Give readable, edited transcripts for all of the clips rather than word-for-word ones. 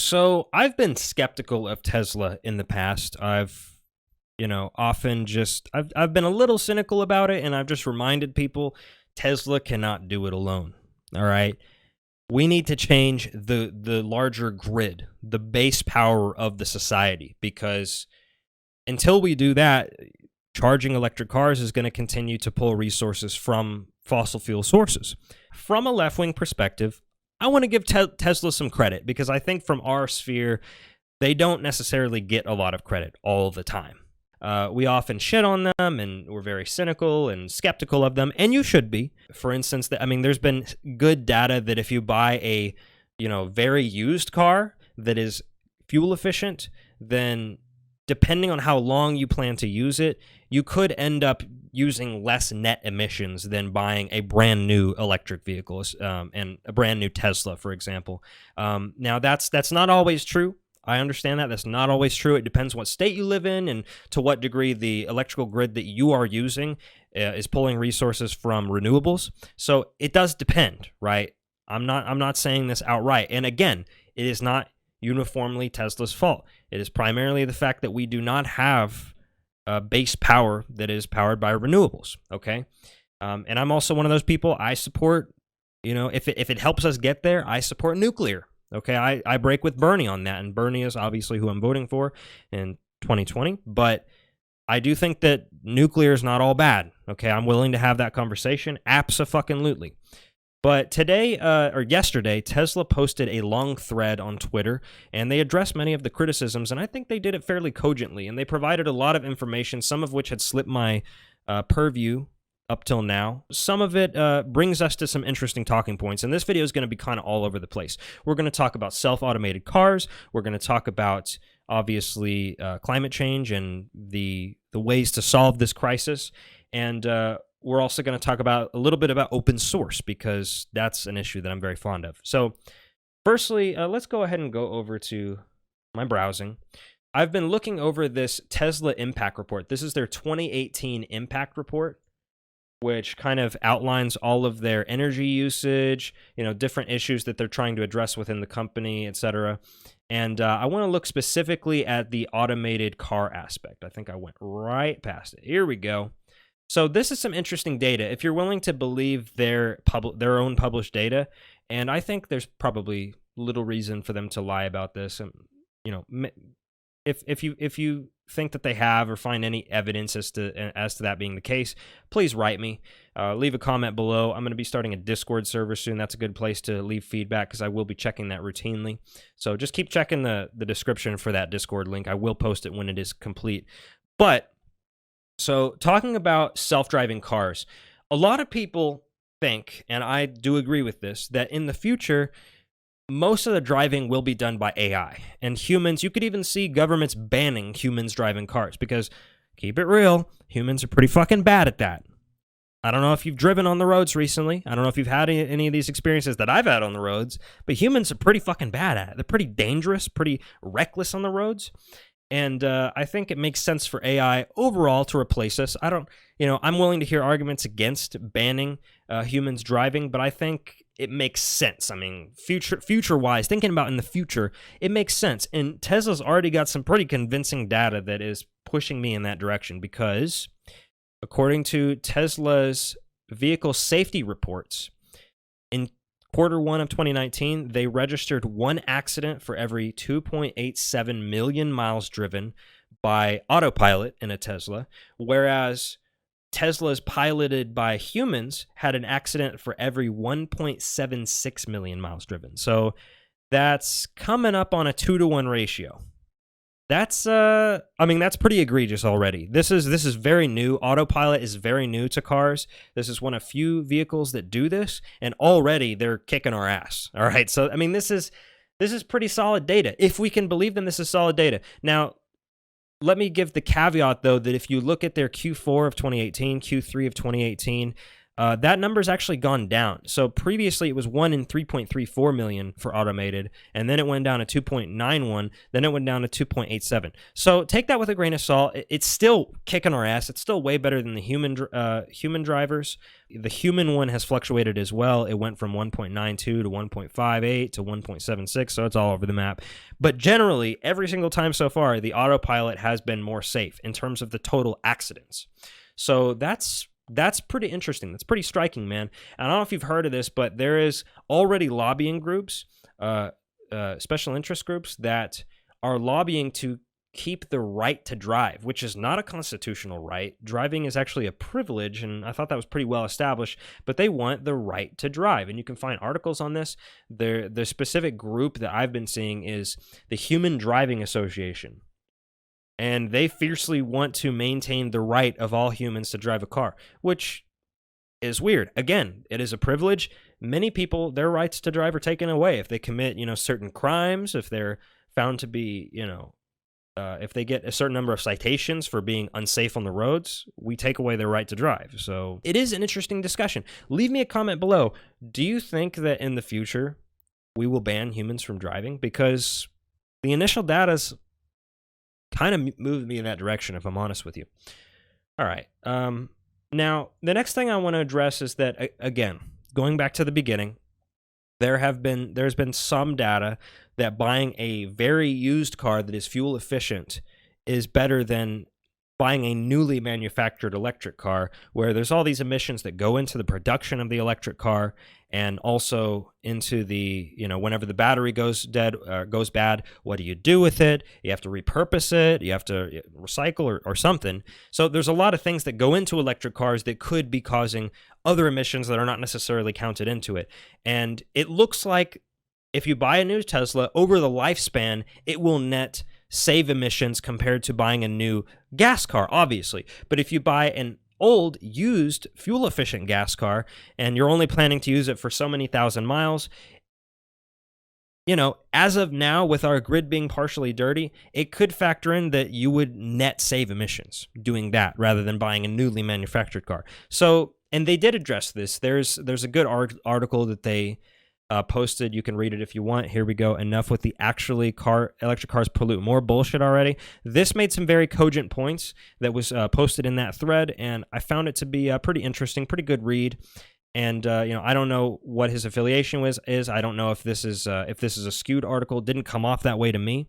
So I've been skeptical of Tesla in the past. Often I've been a little cynical about it, and I've just reminded people Tesla cannot do it alone. All right. We need to change the larger grid, the base power of the society, because until we do that, charging electric cars is going to continue to pull resources from fossil fuel sources. From a left-wing perspective, I want to give Tesla some credit because I think from our sphere, they don't necessarily get a lot of credit all the time. We often shit on them, and we're very cynical and skeptical of them, and you should be. For instance, there's been good data that if you buy a, very used car that is fuel efficient, then depending on how long you plan to use it, you could end up using less net emissions than buying a brand new electric vehicle and a brand new Tesla, for example. Now, that's not always true. I understand that. That's not always true. It depends what state you live in and to what degree the electrical grid that you are using is pulling resources from renewables. So it does depend, right? I'm not saying this outright. And again, it is not uniformly Tesla's fault. It is primarily the fact that we do not have base power that is powered by renewables, okay? And I'm also one of those people, I support, if it helps us get there, I support nuclear, okay? I break with Bernie on that, and Bernie is obviously who I'm voting for in 2020, but I do think that nuclear is not all bad, okay? I'm willing to have that conversation, abso-fucking-lutely. But yesterday, Tesla posted a long thread on Twitter, and they addressed many of the criticisms, and I think they did it fairly cogently, and they provided a lot of information, some of which had slipped my purview up till now. Some of it brings us to some interesting talking points, and this video is going to be kind of all over the place. We're going to talk about self-automated cars. We're going to talk about, obviously, climate change and the ways to solve this crisis, and we're also going to talk about a little bit about open source because that's an issue that I'm very fond of. So firstly, let's go ahead and go over to my browsing. I've been looking over this Tesla impact report. This is their 2018 impact report, which kind of outlines all of their energy usage, different issues that they're trying to address within the company, etc. And I want to look specifically at the automated car aspect. I think I went right past it. Here we go. So this is some interesting data. If you're willing to believe their own published data, and I think there's probably little reason for them to lie about this. If you think that they have or find any evidence as to that being the case, please write me. Leave a comment below. I'm going to be starting a Discord server soon. That's a good place to leave feedback because I will be checking that routinely. So just keep checking the description for that Discord link. I will post it when it is complete. So talking about self-driving cars, a lot of people think, and I do agree with this, that in the future, most of the driving will be done by AI. And humans, you could even see governments banning humans driving cars because, keep it real, humans are pretty fucking bad at that. I don't know if you've driven on the roads recently. I don't know if you've had any of these experiences that I've had on the roads, but humans are pretty fucking bad at it. They're pretty dangerous, pretty reckless on the roads. And I think it makes sense for AI overall to replace us. I'm willing to hear arguments against banning humans driving, but I think it makes sense. I mean, future-wise, thinking about in the future, it makes sense. And Tesla's already got some pretty convincing data that is pushing me in that direction because, according to Tesla's vehicle safety reports, in Q1 of 2019, they registered one accident for every 2.87 million miles driven by autopilot in a Tesla, whereas Teslas piloted by humans had an accident for every 1.76 million miles driven. So that's coming up on a 2-to-1 ratio. That's that's pretty egregious already. This is very new. Autopilot is very new to cars. This is one of few vehicles that do this, and already they're kicking our ass. All right, so this is pretty solid data. If we can believe them, this is solid data. Now, let me give the caveat though that if you look at their Q4 of 2018, Q3 of 2018, that number's actually gone down. So previously it was 1 in 3.34 million for automated, and then it went down to 2.91, then it went down to 2.87. So take that with a grain of salt. It's still kicking our ass. It's still way better than the human drivers. The human one has fluctuated as well. It went from 1.92 to 1.58 to 1.76, so it's all over the map. But generally, every single time so far, the autopilot has been more safe in terms of the total accidents. So that's pretty interesting. That's pretty striking, man. And I don't know if you've heard of this, but there is already lobbying groups, special interest groups that are lobbying to keep the right to drive, which is not a constitutional right. Driving is actually a privilege, and I thought that was pretty well established, but they want the right to drive. And you can find articles on this. The specific group that I've been seeing is the Human Driving Association. And they fiercely want to maintain the right of all humans to drive a car, which is weird. Again, it is a privilege. Many people, their rights to drive are taken away if they commit, certain crimes, if they're found to be, if they get a certain number of citations for being unsafe on the roads, we take away their right to drive. So it is an interesting discussion. Leave me a comment below. Do you think that in the future we will ban humans from driving? Because the initial data's kind of moved me in that direction, if I'm honest with you. All right. Now, the next thing I want to address is that, again, going back to the beginning, there's been some data that buying a very used car that is fuel efficient is better than buying a newly manufactured electric car, where there's all these emissions that go into the production of the electric car and also into the, whenever the battery goes bad, what do you do with it? You have to repurpose it, you have to recycle or something. So there's a lot of things that go into electric cars that could be causing other emissions that are not necessarily counted into it. And it looks like if you buy a new Tesla, over the lifespan, it will net save emissions compared to buying a new gas car, obviously. But if you buy an old, used, fuel-efficient gas car, and you're only planning to use it for so many thousand miles, as of now, with our grid being partially dirty, it could factor in that you would net save emissions doing that rather than buying a newly manufactured car. So, and they did address this. There's a good article that they posted. You can read it if you want. Here we go. Enough with the electric cars pollute. More bullshit already. This made some very cogent points that was posted in that thread, and I found it to be pretty interesting, pretty good read. And I don't know what his affiliation is. I don't know if this is a skewed article. It didn't come off that way to me,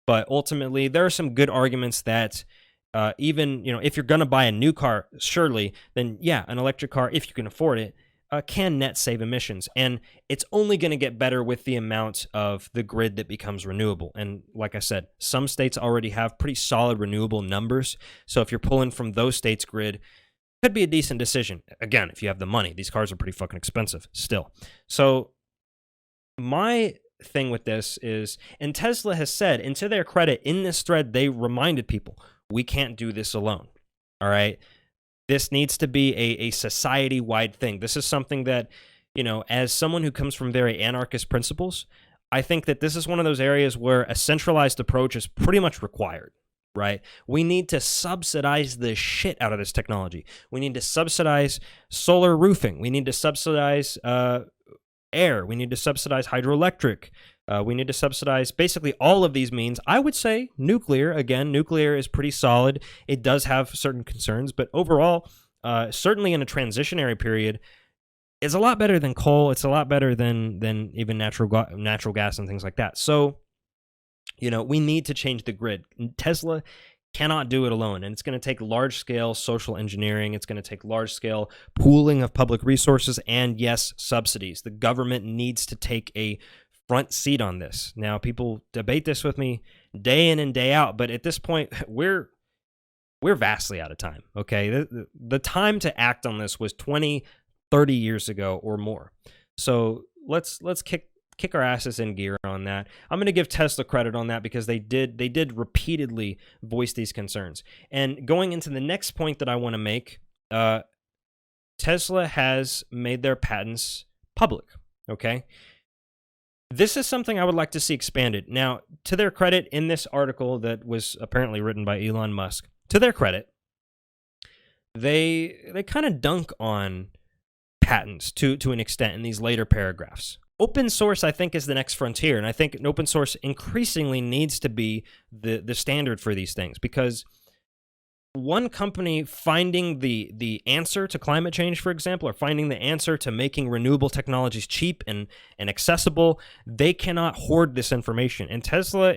but ultimately there are some good arguments that even if you're gonna buy a new car, surely then yeah, an electric car, if you can afford it, can net save emissions. And it's only going to get better with the amount of the grid that becomes renewable. And like I said, some states already have pretty solid renewable numbers. So if you're pulling from those states' grid, could be a decent decision. Again, if you have the money. These cars are pretty fucking expensive still. So my thing with this is, and Tesla has said, and to their credit, in this thread, they reminded people, we can't do this alone. All right? This needs to be a society-wide thing. This is something that, as someone who comes from very anarchist principles, I think that this is one of those areas where a centralized approach is pretty much required, right? We need to subsidize the shit out of this technology. We need to subsidize solar roofing. We need to subsidize air. We need to subsidize hydroelectric. We need to subsidize basically all of these means. I would say nuclear. Again, nuclear is pretty solid. It does have certain concerns, but overall, certainly in a transitionary period, it's a lot better than coal. It's a lot better than even natural gas and things like that. So, we need to change the grid. Tesla cannot do it alone, and it's going to take large-scale social engineering. It's going to take large-scale pooling of public resources and, yes, subsidies. The government needs to take a front seat on this. Now, people debate this with me day in and day out, but at this point, we're vastly out of time, okay? The time to act on this was 20, 30 years ago or more. So let's kick our asses in gear on that. I'm going to give Tesla credit on that because they did repeatedly voice these concerns. And going into the next point that I want to make, Tesla has made their patents public, okay? This is something I would like to see expanded. Now, to their credit, in this article that was apparently written by Elon Musk, to their credit, they kind of dunk on patents to an extent in these later paragraphs. Open source, I think, is the next frontier, and I think open source increasingly needs to be the standard for these things, because one company finding the answer to climate change, for example, or finding the answer to making renewable technologies cheap and accessible, they cannot hoard this information. And Tesla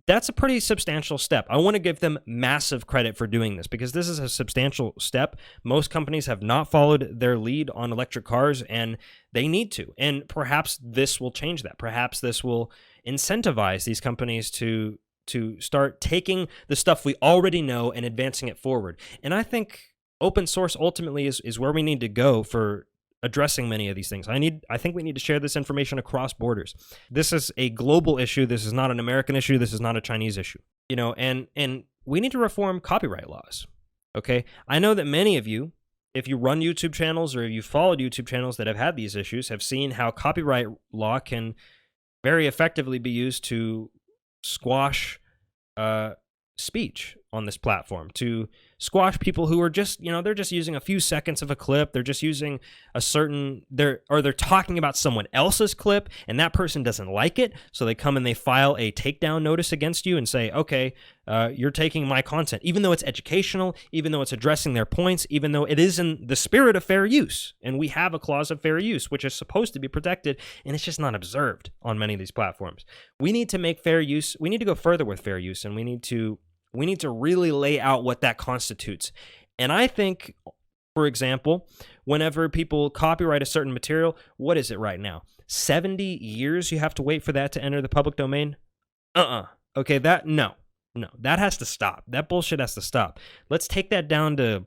that's a pretty substantial step. I want to give them massive credit for doing this, because this is a substantial step. Most companies have not followed their lead on electric cars, and they need to. And perhaps this will change that. Perhaps this will incentivize these companies to start taking the stuff we already know and advancing it forward. And I think open source ultimately is where we need to go for addressing many of these things. I think we need to share this information across borders. This is a global issue. This is not an American issue. This is not a Chinese issue. And we need to reform copyright laws. Okay? I know that many of you, if you run YouTube channels or if you followed YouTube channels that have had these issues, have seen how copyright law can very effectively be used to squash speech on this platform, to squash people who are just, they're just using a few seconds of a clip. They're just using they're talking about someone else's clip, and that person doesn't like it, so they come and they file a takedown notice against you and say, okay, you're taking my content, even though it's educational, even though it's addressing their points, even though it is in the spirit of fair use. And we have a clause of fair use, which is supposed to be protected, and it's just not observed on many of these platforms. We need to make fair use. We need to go further with fair use, and we need to really lay out what that constitutes. And I think, for example, whenever people copyright a certain material, what is it right now? 70 years you have to wait for that to enter the public domain? Okay, no, that has to stop. That bullshit has to stop. Let's take that down to,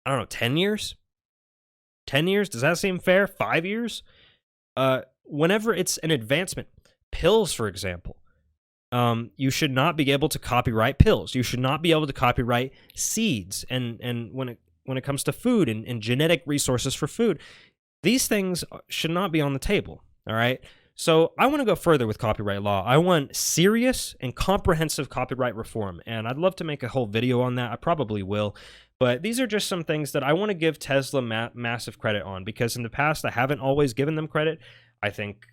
10 years? 10 years? Does that seem fair? 5 years? Whenever it's an advancement, pills, for example. You should not be able to copyright pills. You should not be able to copyright seeds. And when it comes to food and genetic resources for food, these things should not be on the table. All right. So I want to go further with copyright law. I want serious and comprehensive copyright reform, and I'd love to make a whole video on that. I probably will. But these are just some things that I want to give Tesla massive credit on, because in the past I haven't always given them credit. I think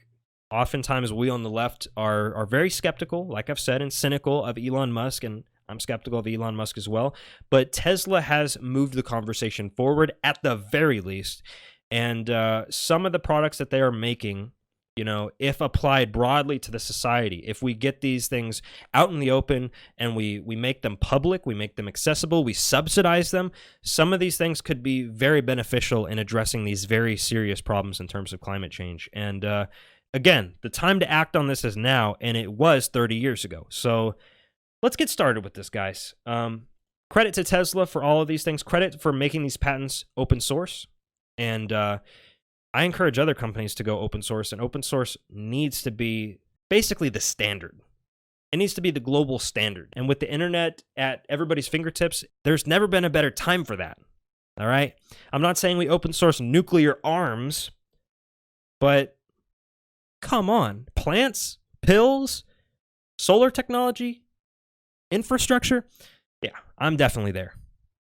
oftentimes we on the left are very skeptical, like I've said, and cynical of Elon Musk, and I'm skeptical of Elon Musk as well. But Tesla has moved the conversation forward at the very least. And some of the products that they are making, if applied broadly to the society, if we get these things out in the open and we make them public, we make them accessible, we subsidize them, some of these things could be very beneficial in addressing these very serious problems in terms of climate change. And again, the time to act on this is now, and it was 30 years ago. So let's get started with this, guys. Credit to Tesla for all of these things. Credit for making these patents open source. And I encourage other companies to go open source, and open source needs to be basically the standard. It needs to be the global standard. And with the internet at everybody's fingertips, there's never been a better time for that. All right? I'm not saying we open source nuclear arms, but come on. Plants, pills, solar technology, infrastructure. Yeah, I'm definitely there.